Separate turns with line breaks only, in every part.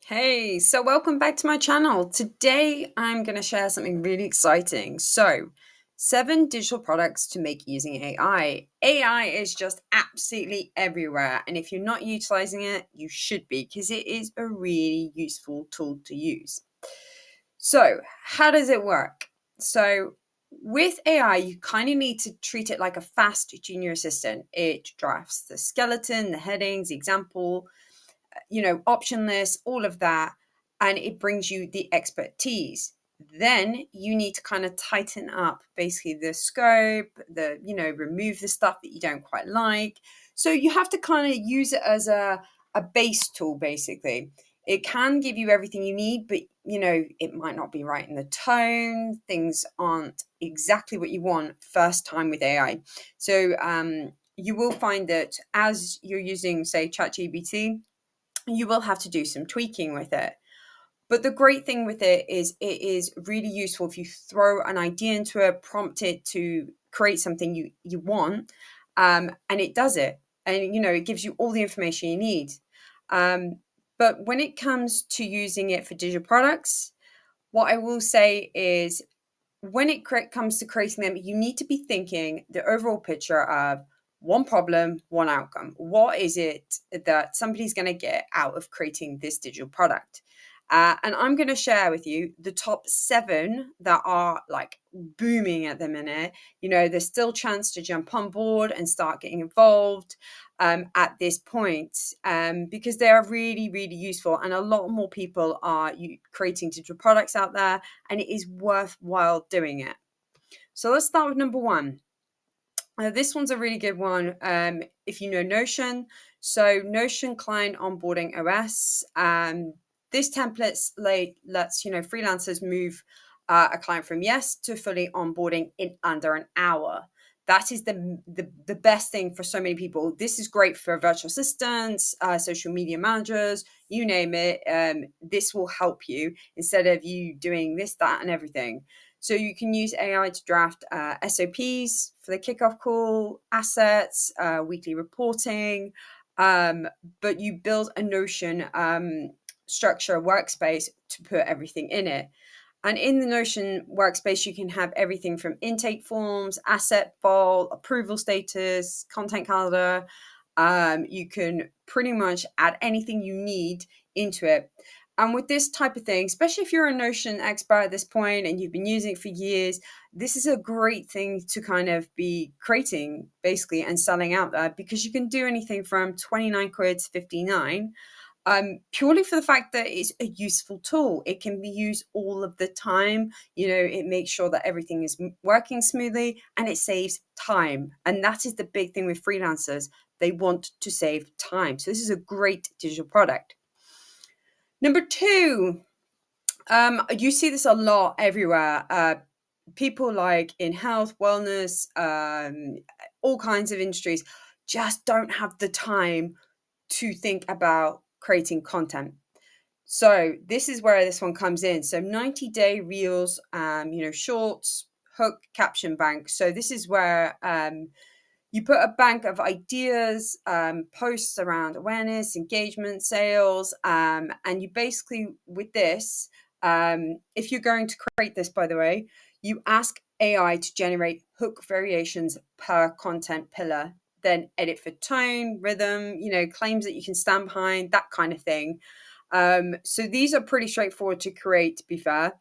Hey, so welcome back to my channel. Today I'm going to share something really exciting. So, 7 digital products to make using AI. AI is just absolutely everywhere, and if you're not utilizing it, you should be because it is a really useful tool to use. So, how does it work? So, with AI, you kind of need to treat it like a fast junior assistant. It drafts the skeleton, the headings, the example, option lists, all of that, and it brings you the expertise. Then you need to kind of tighten up basically the scope, remove the stuff that you don't quite like. So you have to kind of use it as a base tool, basically. It can give you everything you need, but it might not be right in the tone. Things aren't exactly what you want first time with AI. So you will find that as you're using, say, ChatGPT, you will have to do some tweaking with it. But the great thing with it is really useful if you throw an idea into it, prompt it to create something you want, and it does it. And it gives you all the information you need. But when it comes to using it for digital products, what I will say is when it comes to creating them, you need to be thinking the overall picture of one problem, one outcome. What is it that somebody's going to get out of creating this digital product? And I'm going to share with you the top 7 that are like booming at the minute. There's still chance to jump on board and start getting involved at this point because they are really, really useful. And a lot more people are creating digital products out there, and it is worthwhile doing it. So let's start with number 1. This one's a really good one. If you know Notion, so Notion Client Onboarding OS. This template lets freelancers move a client from yes to fully onboarding in under an hour. That is the best thing for so many people. This is great for virtual assistants, social media managers, you name it. This will help you instead of you doing this, that, and everything. So you can use AI to draft SOPs for the kickoff call, assets, weekly reporting, but you build a Notion structure workspace to put everything in it. And in the Notion workspace, you can have everything from intake forms, asset file, approval status, content calendar. You can pretty much add anything you need into it. And with this type of thing, especially if you're a Notion expert at this point and you've been using it for years, this is a great thing to kind of be creating basically and selling out there because you can do anything from 29 quid to 59 purely for the fact that it's a useful tool. It can be used all of the time. It makes sure that everything is working smoothly and it saves time. And that is the big thing with freelancers. They want to save time. So this is a great digital product. Number 2, you see this a lot everywhere. People like in health, wellness, all kinds of industries just don't have the time to think about creating content. So this is where this one comes in. So 90-day reels, shorts, hook, caption bank. So this is where you put a bank of ideas, posts around awareness, engagement, sales, and you basically, with this, if you're going to create this, by the way, you ask AI to generate hook variations per content pillar, then edit for tone, rhythm, claims that you can stand behind, that kind of thing. So these are pretty straightforward to create, to be fair.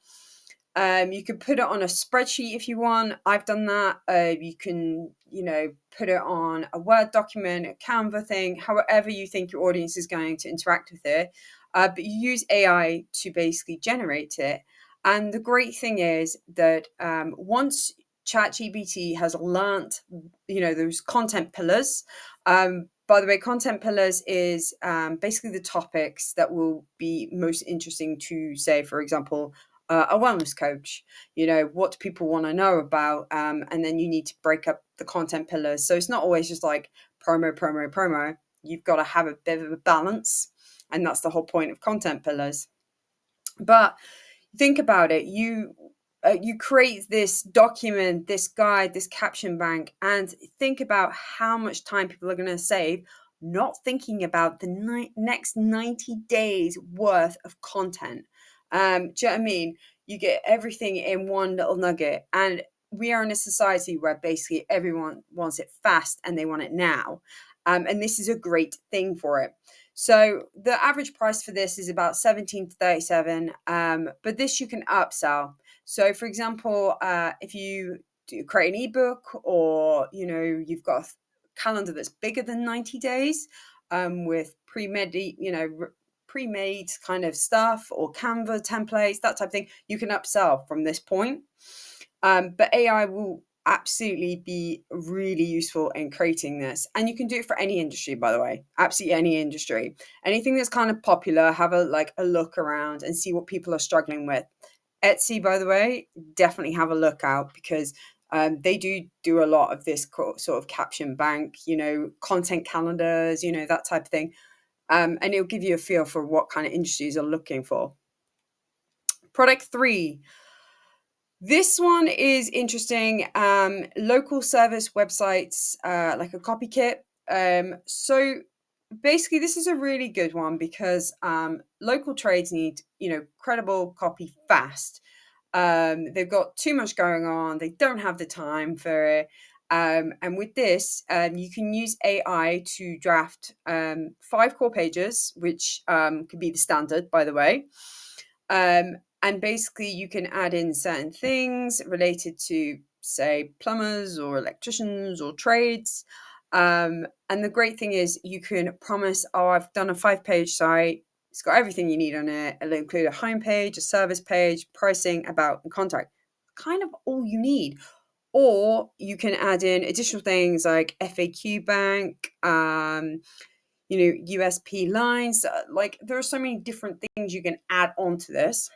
You could put it on a spreadsheet if you want. I've done that. You can, put it on a Word document, a Canva thing, however you think your audience is going to interact with it. But you use AI to basically generate it. And the great thing is that once ChatGPT has learnt, those content pillars. By the way, content pillars is basically the topics that will be most interesting to, say, for example, a wellness coach. What do people want to know about, and then you need to break up the content pillars. So it's not always just like promo. You've got to have a bit of a balance, and that's the whole point of content pillars. But think about it. You create this document, this guide, this caption bank, and think about how much time people are going to save not thinking about the next 90 days worth of content. Do you know what I mean? You get everything in one little nugget. And we are in a society where basically everyone wants it fast and they want it now. And this is a great thing for it. So the average price for this is about 17 to 37, but this you can upsell. So for example, if you do create an ebook, or you've got a calendar that's bigger than 90 days, with pre-made kind of stuff, or Canva templates, that type of thing, you can upsell from this point. But AI will absolutely be really useful in creating this, and you can do it for any industry, by the way. Absolutely any industry, anything that's kind of popular. Have a look around and see what people are struggling with. Etsy, by the way, definitely have a look out, because they do a lot of this sort of caption bank, content calendars, that type of thing. And it'll give you a feel for what kind of industries are looking for. Product 3. This one is interesting. Local service websites, like a copy kit. So basically, this is a really good one, because local trades need, credible copy fast. They've got too much going on. They don't have the time for it. And with this, you can use AI to draft 5 core pages, which could be the standard, by the way. And basically, you can add in certain things related to, say, plumbers or electricians or trades. And the great thing is, you can promise, oh, I've done a 5-page site. It's got everything you need on it. It'll include a homepage, a service page, pricing, about, and contact. Kind of all you need. Or you can add in additional things like FAQ bank, USP lines. Like, there are so many different things you can add onto this.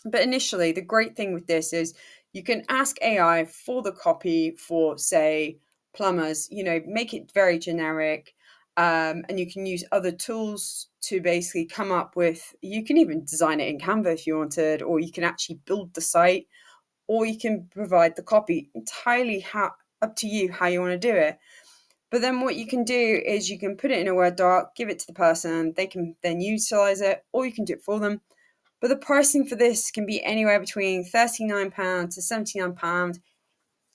But initially, the great thing with this is you can ask AI for the copy for, say, plumbers, make it very generic. And you can use other tools to basically come up with, you can even design it in Canva if you wanted, or you can actually build the site, or you can provide the copy. Entirely up to you how you want to do it. But then what you can do is you can put it in a Word doc, give it to the person, they can then utilize it, or you can do it for them. But the pricing for this can be anywhere between £39 to £79,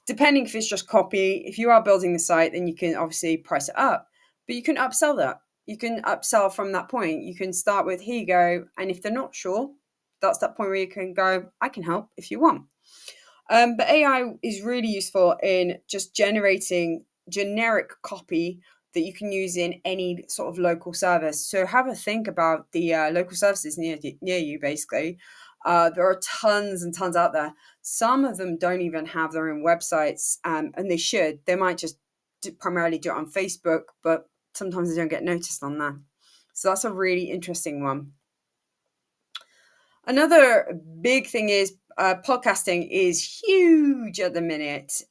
depending if it's just copy. If you are building the site, then you can obviously price it up. But you can upsell that. You can upsell from that point. You can start with, here you go. And if they're not sure, that's that point where you can go, I can help if you want. But AI is really useful in just generating generic copy that you can use in any sort of local service. So have a think about the local services near you, basically. There are tons and tons out there. Some of them don't even have their own websites, and they should. They might just primarily do it on Facebook, but sometimes they don't get noticed on there. So that's a really interesting one. Another big thing is podcasting is huge at the minute.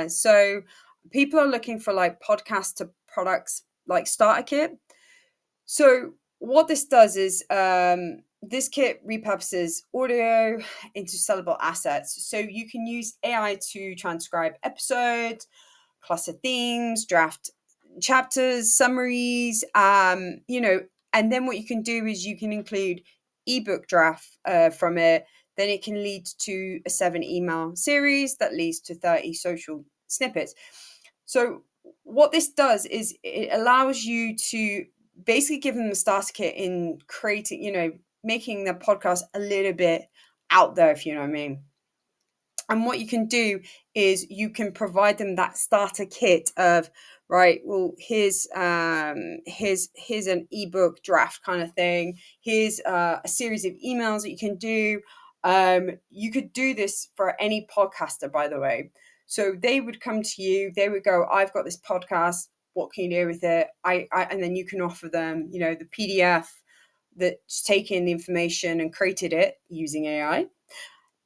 So people are looking for like podcast to products, like starter kit. So what this does is this kit repurposes audio into sellable assets. So you can use AI to transcribe episodes, cluster themes, draft chapters, summaries, and then what you can do is you can include ebook draft from it. Then it can lead to a 7 email series that leads to 30 social snippets. So what this does is it allows you to basically give them the starter kit in creating, making the podcast a little bit out there, if you know what I mean. And what you can do is you can provide them that starter kit of, right, well, here's an ebook draft kind of thing. Here's a series of emails that you can do. You could do this for any podcaster, by the way. So they would come to you. They would go, I've got this podcast. What can you do with it? And then you can offer them, the PDF that's taken the information and created it using AI.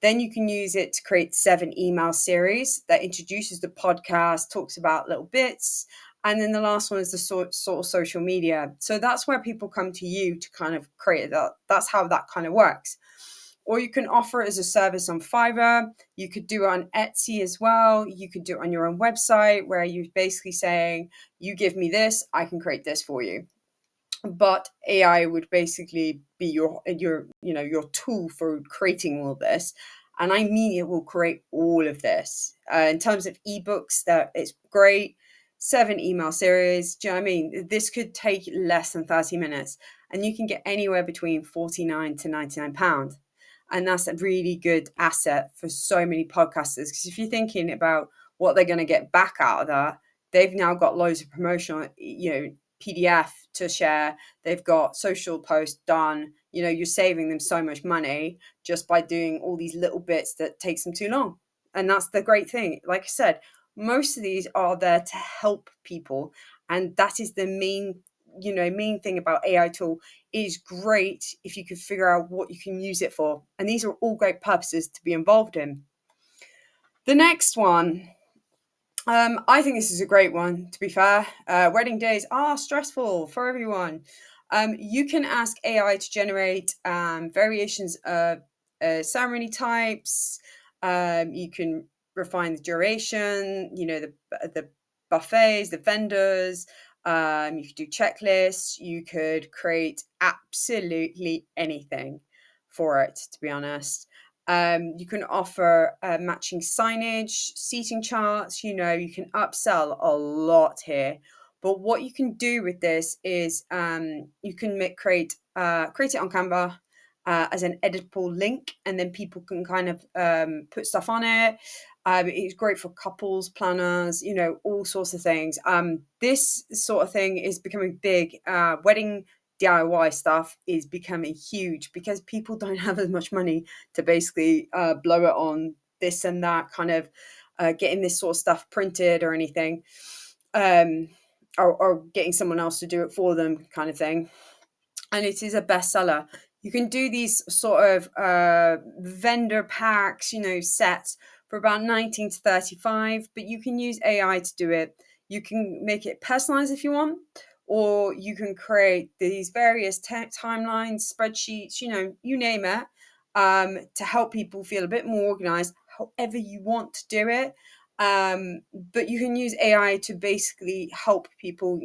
Then you can use it to create 7 email series that introduces the podcast, talks about little bits. And then the last one is the sort of social media. So that's where people come to you to kind of create that. That's how that kind of works. or you can offer it as a service on Fiverr. You could do it on Etsy as well. You could do it on your own website where you're basically saying, you give me this, I can create this for you. But AI would basically be your tool for creating all this. And I mean, it will create all of this. In terms of ebooks, that it's great. 7 email series. Do you know what I mean? This could take less than 30 minutes, and you can get anywhere between 49 to 99 pounds. And that's a really good asset for so many podcasters. Because if you're thinking about what they're going to get back out of that, they've now got loads of promotional, PDF to share. They've got social posts done. You're saving them so much money just by doing all these little bits that takes them too long. And that's the great thing. Like I said, most of these are there to help people, and that is the main thing about AI tool. Is great if you could figure out what you can use it for, and these are all great purposes to be involved in. The next one, I think this is a great one, to be fair. Wedding days are stressful for everyone. You can ask AI to generate variations of ceremony types. You can refine the duration, the buffets, the vendors. You could do checklists. You could create absolutely anything for it, to be honest. You can offer matching signage, seating charts. You can upsell a lot here. But what you can do with this is you can create it on Canva as an editable link, and then people can kind of put stuff on it. It's great for couples, planners, all sorts of things. This sort of thing is becoming big. Wedding DIY stuff is becoming huge because people don't have as much money to basically blow it on this and that kind of getting this sort of stuff printed or anything, or getting someone else to do it for them kind of thing. And it is a bestseller. You can do these sort of vendor packs, sets for about 19 to 35, but you can use AI to do it. You can make it personalized if you want, or you can create these various timelines, spreadsheets, you name it, to help people feel a bit more organized, however you want to do it. But you can use AI to basically help people,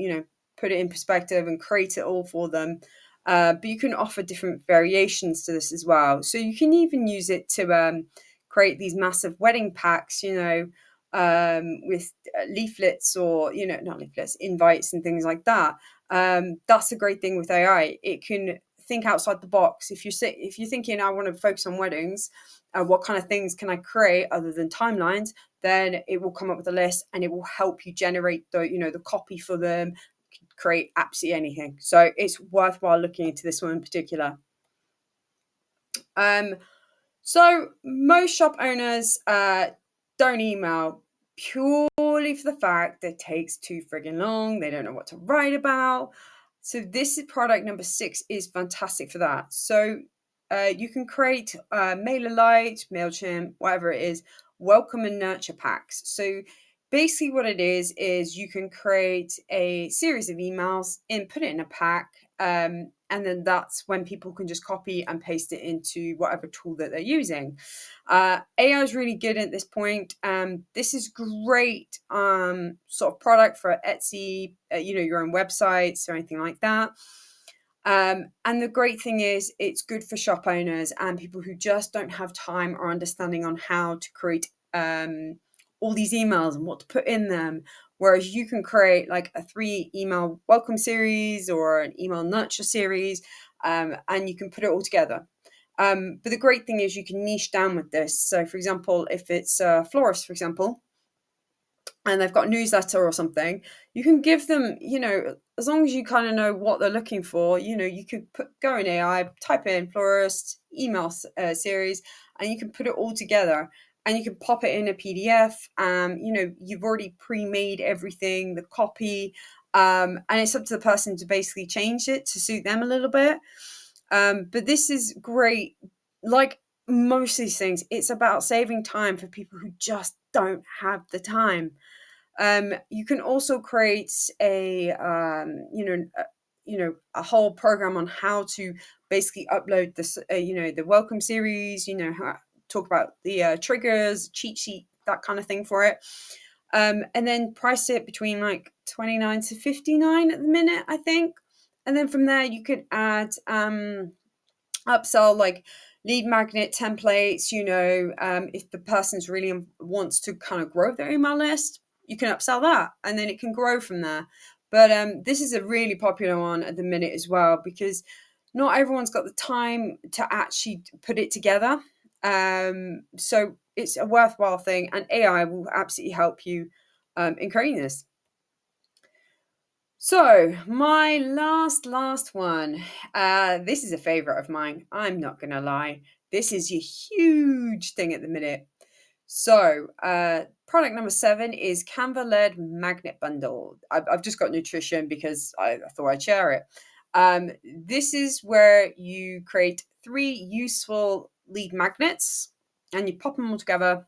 put it in perspective and create it all for them. But you can offer different variations to this as well. So you can even use it to create these massive wedding packs, with leaflets or, not leaflets, invites and things like that. That's a great thing with AI. It can think outside the box. If you're thinking, I want to focus on weddings, what kind of things can I create other than timelines? Then it will come up with a list, and it will help you generate the copy for them, create absolutely anything. So it's worthwhile looking into this one in particular. So most shop owners don't email purely for the fact that it takes too friggin' long. They don't know what to write about. So this is product number 6 is fantastic for that. So you can create MailerLite, MailChimp, whatever it is, welcome and nurture packs. So basically what it is you can create a series of emails and put it in a pack. And then that's when people can just copy and paste it into whatever tool that they're using. AI is really good at this point. This is great sort of product for Etsy, your own websites or anything like that. And the great thing is it's good for shop owners and people who just don't have time or understanding on how to create all these emails and what to put in them. Whereas you can create like a 3 email welcome series or an email nurture series, and you can put it all together. But the great thing is you can niche down with this. So for example, if it's a florist, for example, and they've got a newsletter or something, you can give them, as long as you kind of know what they're looking for, you could go in AI, type in florist, email series, and you can put it all together. And you can pop it in a PDF. You've already pre-made everything, the copy, and it's up to the person to basically change it to suit them a little bit. But this is great. Like most of these things, it's about saving time for people who just don't have the time. You can also create a a whole program on how to basically upload this, the welcome series, talk about the triggers, cheat sheet, that kind of thing for it. And then price it between like 29 to 59 at the minute, I think. And then from there, you could add upsell like lead magnet templates. If the person's really wants to kind of grow their email list, you can upsell that, and then it can grow from there. But this is a really popular one at the minute as well, because not everyone's got the time to actually put it together. So it's a worthwhile thing, and AI will absolutely help you in creating this. So my last one, this is a favorite of mine. I'm not gonna lie. This is a huge thing at the minute. So product number 7 is Canva led magnet bundle. I've just got nutrition because I thought I'd share it. This is where you create 3 useful lead magnets and you pop them all together.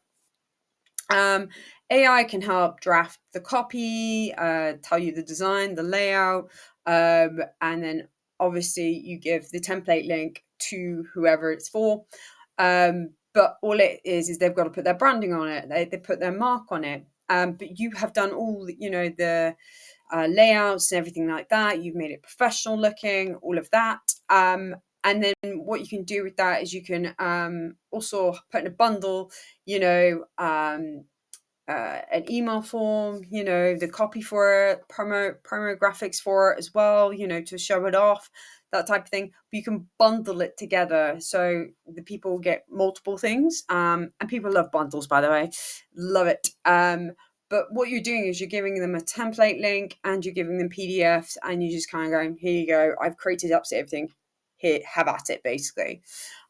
AI can help draft the copy, tell you the design, the layout, and then obviously you give the template link to whoever it's for. But all it is they've got to put their branding on it. They put their mark on it. But you have done all the layouts and everything like that. You've made it professional looking, all of that. And then what you can do with that is you can also put in a bundle, an email form, the copy for it, promo graphics for it as well, to show it off, that type of thing. But you can bundle it together so the people get multiple things. And people love bundles, by the way, love it. But what you're doing is you're giving them a template link and you're giving them PDFs, and you just kind of going, here you go, I've created up to everything. Here, have at it, basically.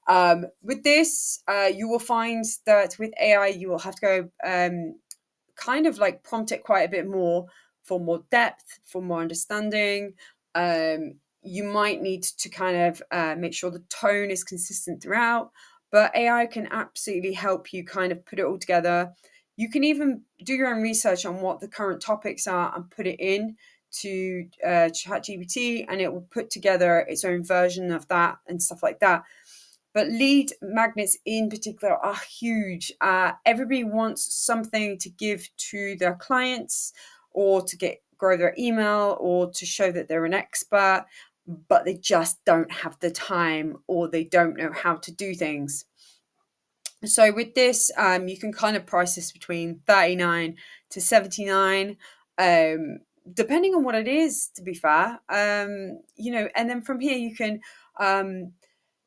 With this, you will find that with AI, you will have to go kind of like prompt it quite a bit more for more depth, for more understanding. You might need to kind of make sure the tone is consistent throughout, but AI can absolutely help you kind of put it all together. You can even do your own research on what the current topics are and put it in to ChatGPT, and it will put together its own version of that and stuff like that. But lead magnets in particular are huge. Everybody wants something to give to their clients, or to grow their email, or to show that they're an expert, but they just don't have the time, or they don't know how to do things. So with this, you can kind of price this between 39 to 79, depending on what it is, to be fair. And then from here you can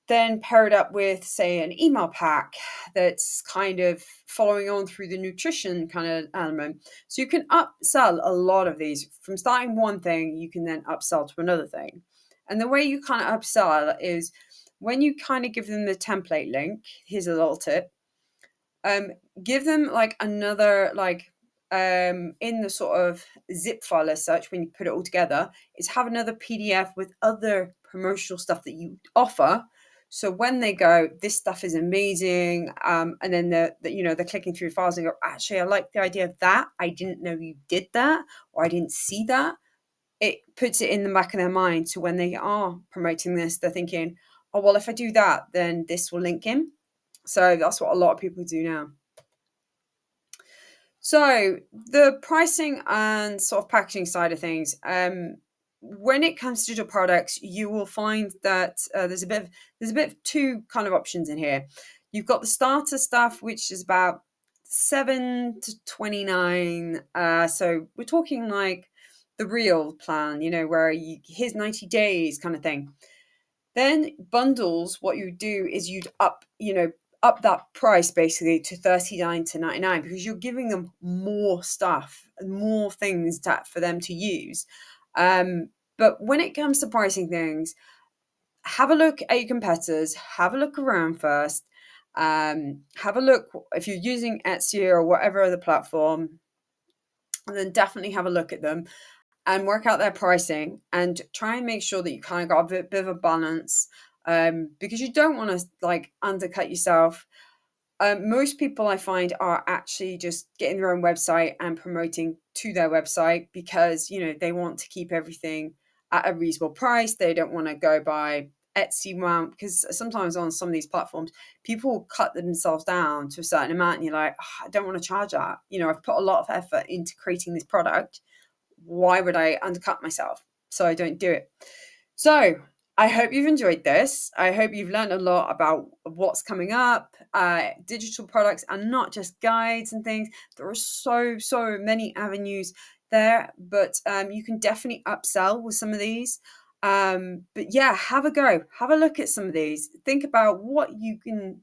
then pair it up with, say, an email pack that's kind of following on through the nutrition kind of element. So you can upsell a lot of these. From starting one thing, you can then upsell to another thing. And the way you kind of upsell is when you kind of give them the template link. Here's a little tip. Give them like another, like in the sort of zip file as such, when you put it all together, is have another PDF with other promotional stuff that you offer. So when they go, this stuff is amazing, and then they're clicking through files and go, actually, I like the idea of that. I didn't know you did that, or I didn't see that. It puts it in the back of their mind. So when they are promoting this, they're thinking, oh, well, if I do that, then this will link in. So that's what a lot of people do now. So the pricing and sort of packaging side of things, when it comes to digital products, you will find that there's a bit of two kind of options in here. You've got the starter stuff, which is about 7 to 29. So we're talking like the real plan, where here's 90 days kind of thing. Then bundles, what you do is you'd up that price basically to 39 to 99, because you're giving them more stuff, more things for them to use. But when it comes to pricing things, have a look at your competitors, have a look around first, have a look if you're using Etsy or whatever other platform, and then definitely have a look at them and work out their pricing and try and make sure that you kind of got a bit of a balance, because you don't want to like undercut yourself. Most people I find are actually just getting their own website and promoting to their website because they want to keep everything at a reasonable price. They don't want to go by Etsy amount, because sometimes on some of these platforms, people cut themselves down to a certain amount and you're like, oh, I don't want to charge that. I've put a lot of effort into creating this product. Why would I undercut myself? So I don't do it. So I hope you've enjoyed this. I hope you've learned a lot about what's coming up. Digital products are not just guides and things. There are so many avenues there, but you can definitely upsell with some of these. But yeah, have a go. Have a look at some of these. Think about what you can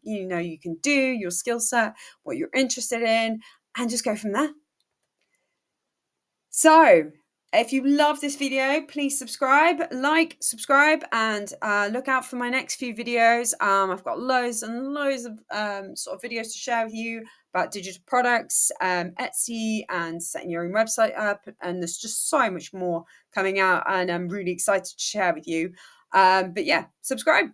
do, your skill set, what you're interested in, and just go from there. So if you love this video, please subscribe, and look out for my next few videos. I've got loads and loads of sort of videos to share with you about digital products, Etsy, and setting your own website up. And there's just so much more coming out, and I'm really excited to share with you. But yeah, subscribe.